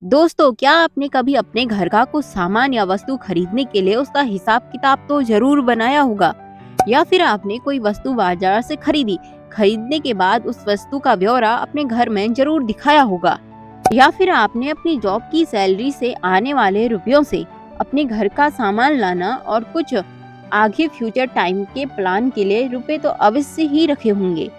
दोस्तों, क्या आपने कभी अपने घर का कुछ सामान या वस्तु खरीदने के लिए उसका हिसाब किताब तो जरूर बनाया होगा, या फिर आपने कोई वस्तु बाजार से खरीदी, खरीदने के बाद उस वस्तु का ब्यौरा अपने घर में जरूर दिखाया होगा, या फिर आपने अपनी जॉब की सैलरी से आने वाले रुपयों से अपने घर का सामान लाना और कुछ आगे फ्यूचर टाइम के प्लान के लिए रुपए तो अवश्य ही रखे होंगे।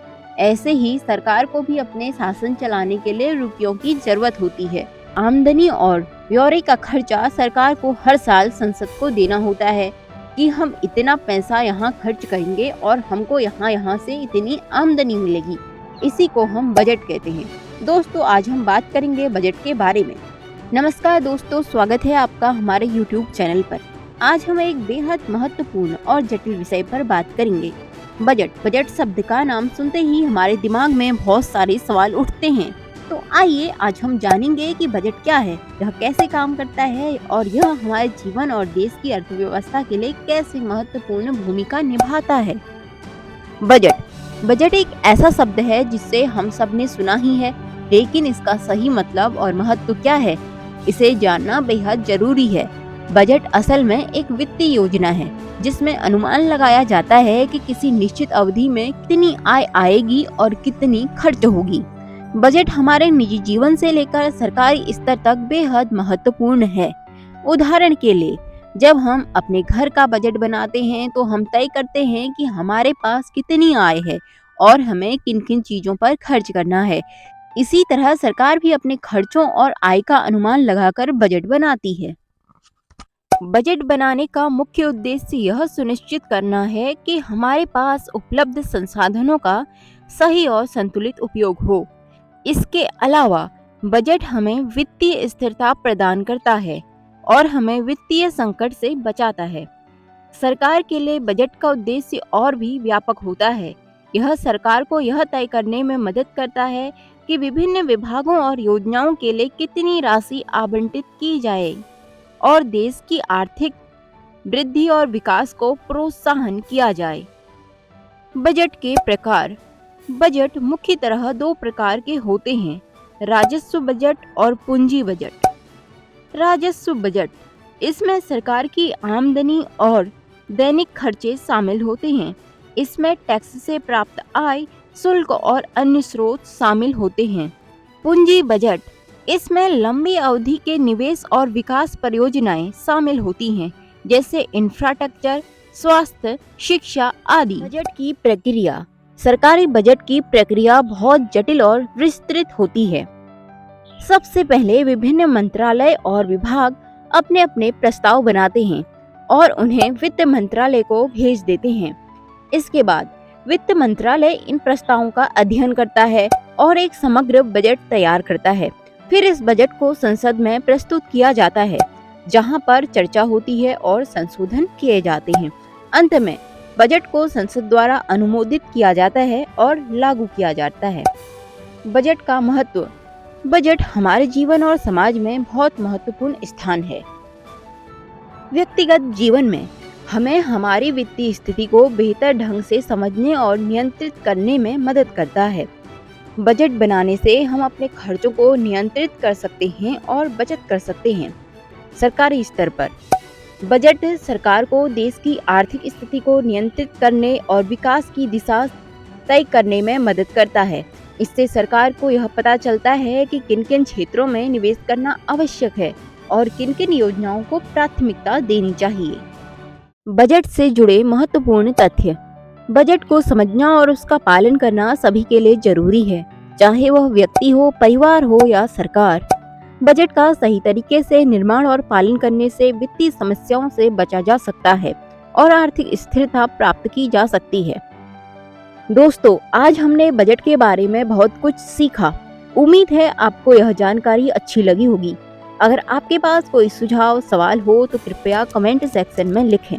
ऐसे ही सरकार को भी अपने शासन चलाने के लिए रुपयों की जरूरत होती है। आमदनी और ब्यौरे का खर्चा सरकार को हर साल संसद को देना होता है कि हम इतना पैसा यहाँ खर्च करेंगे और हमको यहाँ से इतनी आमदनी मिलेगी। इसी को हम बजट कहते हैं। दोस्तों, आज हम बात करेंगे बजट के बारे में। नमस्कार दोस्तों, स्वागत है आपका हमारे YouTube चैनल पर। आज हम एक बेहद महत्वपूर्ण और जटिल विषय पर बात करेंगे, बजट। बजट शब्द का नाम सुनते ही हमारे दिमाग में बहुत सारे सवाल उठते हैं। तो आइए आज हम जानेंगे कि बजट क्या है, यह कैसे काम करता है और यह हमारे जीवन और देश की अर्थव्यवस्था के लिए कैसे महत्वपूर्ण भूमिका निभाता है। बजट एक ऐसा शब्द है जिसे हम सब ने सुना ही है, लेकिन इसका सही मतलब और महत्व क्या है, इसे जानना बेहद जरूरी है। बजट असल में एक वित्तीय योजना है जिसमें अनुमान लगाया जाता है कि किसी निश्चित अवधि में कितनी आय आएगी और कितनी खर्च होगी। बजट हमारे निजी जीवन से लेकर सरकारी स्तर तक बेहद महत्वपूर्ण है। उदाहरण के लिए, जब हम अपने घर का बजट बनाते हैं तो हम तय करते हैं कि हमारे पास कितनी आय है और हमें किन किन चीजों पर खर्च करना है। इसी तरह सरकार भी अपने खर्चों और आय का अनुमान लगाकर बजट बनाती है। बजट बनाने का मुख्य उद्देश्य यह सुनिश्चित करना है कि हमारे पास उपलब्ध संसाधनों का सही और संतुलित उपयोग हो। इसके अलावा बजट हमें वित्तीय स्थिरता प्रदान करता है और हमें वित्तीय संकट से बचाता है। सरकार के लिए बजट का उद्देश्य और भी व्यापक होता है। यह सरकार को यह तय करने में मदद करता है कि विभिन्न विभागों और योजनाओं के लिए कितनी राशि आवंटित की जाए और देश की आर्थिक वृद्धि और विकास को प्रोत्साहन किया जाए। बजट के प्रकार। बजट मुख्य तरह दो प्रकार के होते हैं, राजस्व बजट और पूंजी बजट। राजस्व बजट, इसमें सरकार की आमदनी और दैनिक खर्चे शामिल होते हैं। इसमें टैक्स से प्राप्त आय, शुल्क और अन्य स्रोत शामिल होते हैं। पूंजी बजट, इसमें लंबी अवधि के निवेश और विकास परियोजनाएं शामिल होती हैं, जैसे इंफ्रास्ट्रक्चर, स्वास्थ्य, शिक्षा आदि। बजट की प्रक्रिया। सरकारी बजट की प्रक्रिया बहुत जटिल और विस्तृत होती है। सबसे पहले विभिन्न मंत्रालय और विभाग अपने अपने प्रस्ताव बनाते हैं और उन्हें वित्त मंत्रालय को भेज देते हैं। इसके बाद वित्त मंत्रालय इन प्रस्तावों का अध्ययन करता है और एक समग्र बजट तैयार करता है। फिर इस बजट को संसद में प्रस्तुत किया जाता है, जहां पर चर्चा होती है और संशोधन किए जाते हैं। अंत में बजट को संसद द्वारा अनुमोदित किया जाता है और लागू किया जाता है। बजट का महत्व। बजट हमारे जीवन और समाज में बहुत महत्वपूर्ण स्थान है। व्यक्तिगत जीवन में हमें हमारी वित्तीय स्थिति को बेहतर ढंग से समझने और नियंत्रित करने में मदद करता है। बजट बनाने से हम अपने खर्चों को नियंत्रित कर सकते हैं और बचत कर सकते हैं। सरकारी स्तर पर बजट सरकार को देश की आर्थिक स्थिति को नियंत्रित करने और विकास की दिशा तय करने में मदद करता है। इससे सरकार को यह पता चलता है कि किन किन क्षेत्रों में निवेश करना आवश्यक है और किन किन योजनाओं को प्राथमिकता देनी चाहिए। बजट से जुड़े महत्वपूर्ण तथ्य। बजट को समझना और उसका पालन करना सभी के लिए जरूरी है, चाहे वह व्यक्ति हो, परिवार हो या सरकार। बजट का सही तरीके से निर्माण और पालन करने से वित्तीय समस्याओं से बचा जा सकता है और आर्थिक स्थिरता प्राप्त की जा सकती है। दोस्तों, आज हमने बजट के बारे में बहुत कुछ सीखा। उम्मीद है आपको यह जानकारी अच्छी लगी होगी। अगर आपके पास कोई सुझाव, सवाल हो तो कृपया कमेंट सेक्शन में लिखें।